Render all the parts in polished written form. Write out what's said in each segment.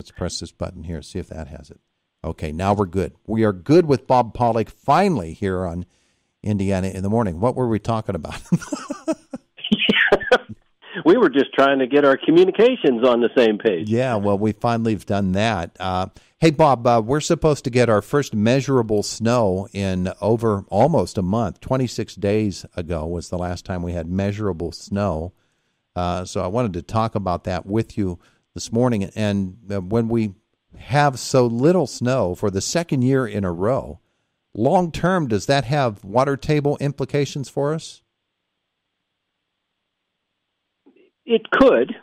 Let's press this button here, see if that has it. Okay, now we're good. We are good with Bob Pollock finally here on Indiana in the Morning. What were we talking about? We were just trying to get our communications on the same page. Yeah, well, we finally have done that. Hey, Bob, we're supposed to get our first measurable snow in over almost a month. 26 days ago was the last time we had measurable snow. So I wanted to talk about that with you this morning. And when we have so little snow for the second year in a row, long term, does that have water table implications for us? It could.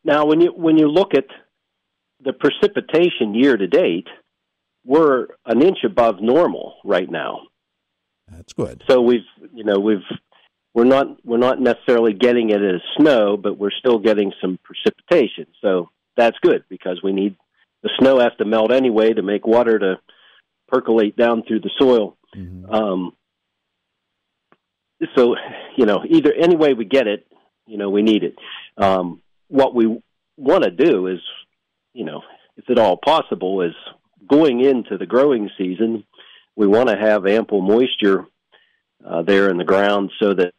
Now, when you look at the precipitation year to date, we're an inch above normal right now. That's good. So we're not necessarily getting it as snow, but we're still getting some precipitation. So that's good because we need the snow has to melt anyway to make water to percolate down through the soil. Mm-hmm. So either any way we get it, we need it. What we want to do is, if at all possible, is going into the growing season, we want to have ample moisture there in the ground so that,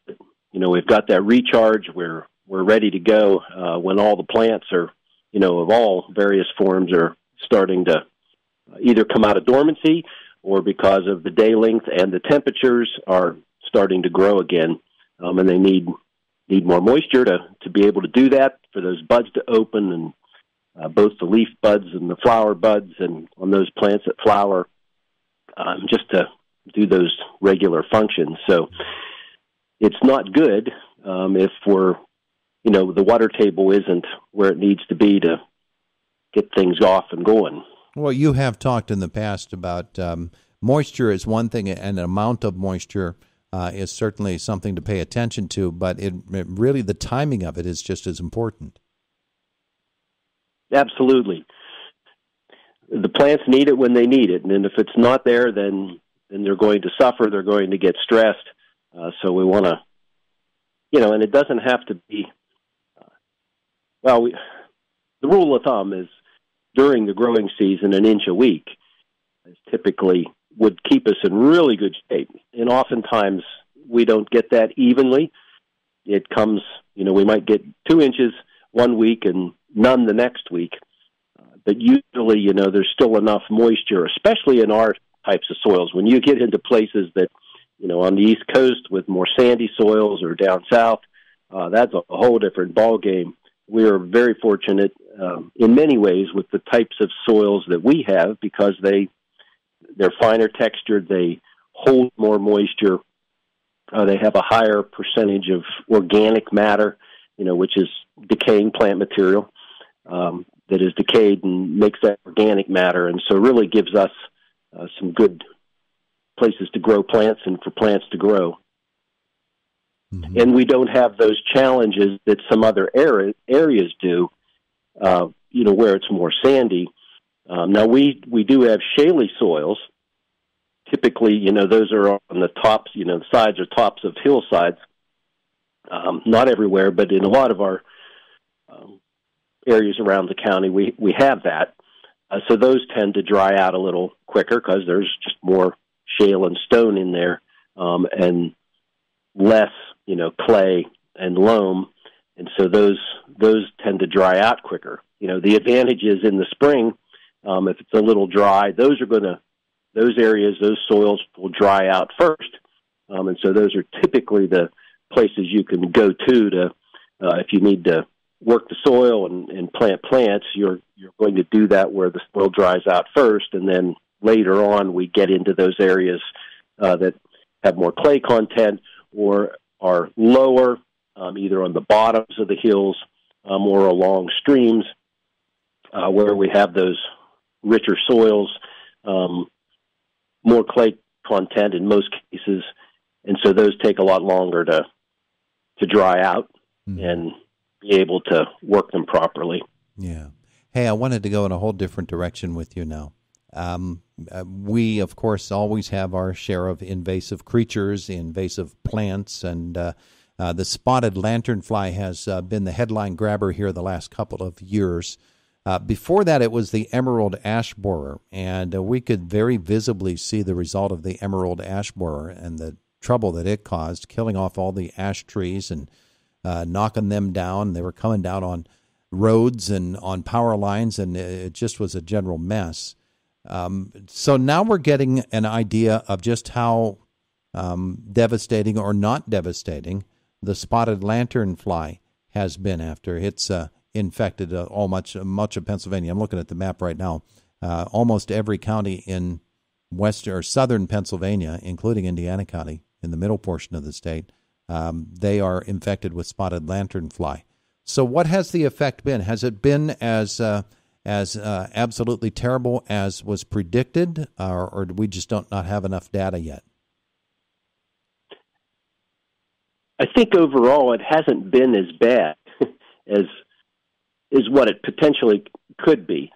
we've got that recharge. We're ready to go when all the plants are, of all various forms are starting to either come out of dormancy or because of the day length and the temperatures are starting to grow again. And they need more moisture to be able to do that, for those buds to open, and both the leaf buds and the flower buds, and on those plants that flower, just to do those regular functions. So it's not good if we're, the water table isn't where it needs to be to get things off and going. Well, you have talked in the past about moisture is one thing, and the amount of moisture is certainly something to pay attention to, but it really the timing of it is just as important. Absolutely. The plants need it when they need it, and if it's not there, then they're going to suffer, they're going to get stressed. So we want to, and it doesn't have to be, the rule of thumb is during the growing season, an inch a week is typically would keep us in really good shape. And oftentimes we don't get that evenly. It comes, we might get 2 inches one week and none the next week. But usually, there's still enough moisture, especially in our types of soils. When you get into places that, on the East Coast with more sandy soils or down south, that's a whole different ballgame. We are very fortunate in many ways with the types of soils that we have because they're finer textured, they hold more moisture, they have a higher percentage of organic matter, which is decaying plant material that is decayed and makes that organic matter, and so really gives us some good places to grow plants and for plants to grow. Mm-hmm. And we don't have those challenges that some other areas do, where it's more sandy. Now, we do have shaly soils. Typically, those are on the tops, the sides or tops of hillsides. Not everywhere, but in a lot of our areas around the county, we have that. So those tend to dry out a little quicker because there's just more shale and stone in there, and less, clay and loam. And so those tend to dry out quicker. The advantage is in the spring, if it's a little dry, those areas, those soils will dry out first. And so those are typically the places you can go to if you need to work the soil and plant plants, you're going to do that where the soil dries out first, and then later on we get into those areas that have more clay content or are lower, either on the bottoms of the hills or along streams, where we have those richer soils, more clay content in most cases, and so those take a lot longer to dry out and be able to work them properly. Yeah. Hey, I wanted to go in a whole different direction with you now. We, of course, always have our share of invasive creatures, invasive plants, and the spotted lanternfly has been the headline grabber here the last couple of years. Before that, it was the emerald ash borer, and we could very visibly see the result of the emerald ash borer and the trouble that it caused, killing off all the ash trees and knocking them down. They were coming down on roads and on power lines, and it just was a general mess. So now we're getting an idea of just how devastating or not devastating the spotted lanternfly has been after it's infected much of Pennsylvania. I'm looking at the map right now. Almost every county in western or southern Pennsylvania, including Indiana County, in the middle portion of the state, they are infected with spotted lanternfly. So what has the effect been? Has it been as absolutely terrible as was predicted, or do we just not have enough data yet? I think overall it hasn't been as bad as what it potentially could be.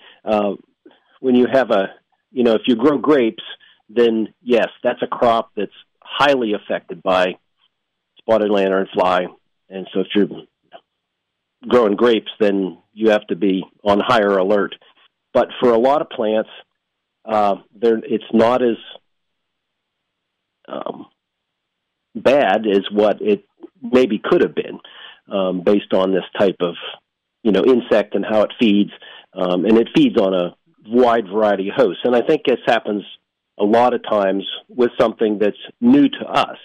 When you have if you grow grapes, then yes, that's a crop that's highly affected by spotted lanternfly. And so if you're growing grapes, then you have to be on higher alert. But for a lot of plants, it's not as bad as what it maybe could have been, based on this type of insect and how it feeds, and it feeds on a wide variety of hosts. And I think this happens a lot of times with something that's new to us.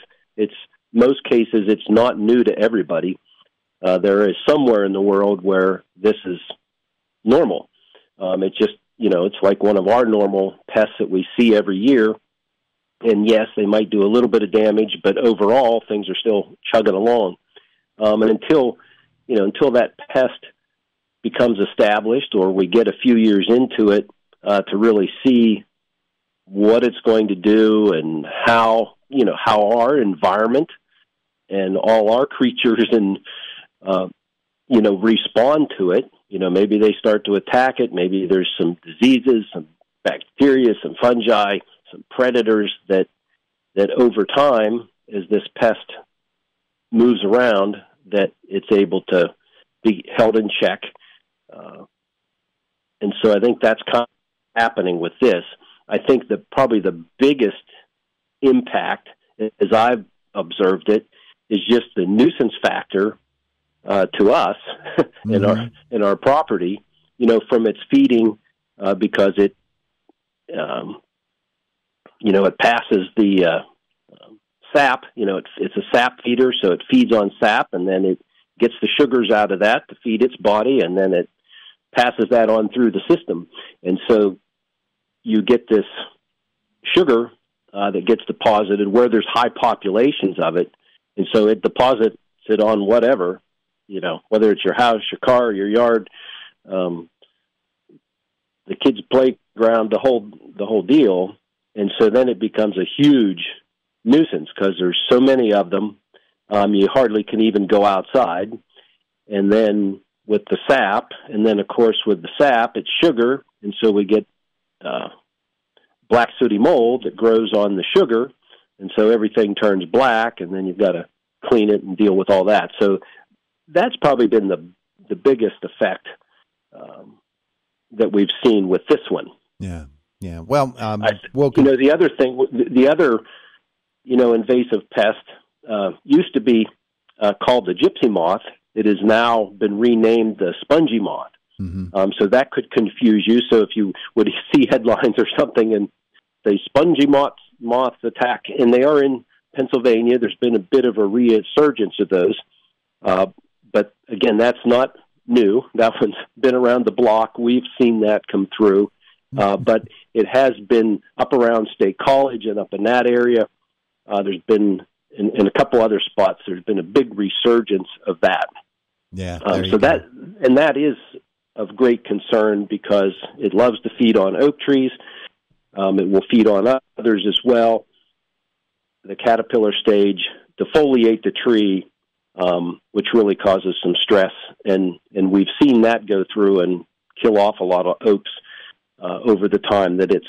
Most cases it's not new to everybody. There is somewhere in the world where this is normal. It's just it's like one of our normal pests that we see every year. And yes, they might do a little bit of damage, but overall things are still chugging along. And until that pest becomes established, or we get a few years into it to really see what it's going to do and how our environment and all our creatures and respond to it. Maybe they start to attack it. Maybe there's some diseases, some bacteria, some fungi, some predators that over time, as this pest moves around, that it's able to be held in check. And so I think that's kind of happening with this. I think that probably the biggest impact, as I've observed it, is just the nuisance factor to us in our property, from its feeding, because it it passes the sap. It's a sap feeder, so it feeds on sap, and then it gets the sugars out of that to feed its body, and then it passes that on through the system. And so you get this sugar that gets deposited where there's high populations of it, and so it deposits it on whatever, whether it's your house, your car, your yard, the kids' playground, the whole deal. And so then it becomes a huge nuisance because there's so many of them. You hardly can even go outside. And then with the sap, and then, of course, with the sap, it's sugar. And so we get black sooty mold that grows on the sugar. And so everything turns black, and then you've got to clean it and deal with all that. So that's probably been the biggest effect that we've seen with this one. Yeah. Yeah. Well, the other thing, the other, invasive pest used to be called the gypsy moth. It has now been renamed the spongy moth. Mm-hmm. So that could confuse you. So if you would see headlines or something and say spongy moth attack, and they are in Pennsylvania, there's been a bit of a resurgence of those. But again, that's not new. That one's been around the block. We've seen that come through. But it has been up around State College and up in that area. There's been, in a couple other spots, there's been a big resurgence of that. Yeah. That is of great concern because it loves to feed on oak trees. It will feed on others as well. The caterpillar stage, defoliate the tree, which really causes some stress. And we've seen that go through and kill off a lot of oaks over the time that it's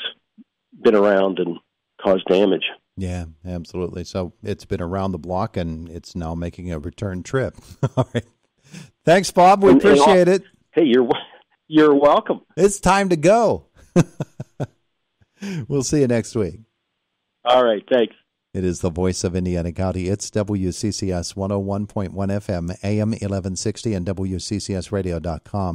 been around and caused damage. Yeah, absolutely. So it's been around the block, and it's now making a return trip. All right. Thanks, Bob. We appreciate it. Hey, You're welcome. It's time to go. We'll see you next week. All right, thanks. It is the voice of Indiana County. It's WCCS 101.1 FM, AM 1160, and WCCSradio.com.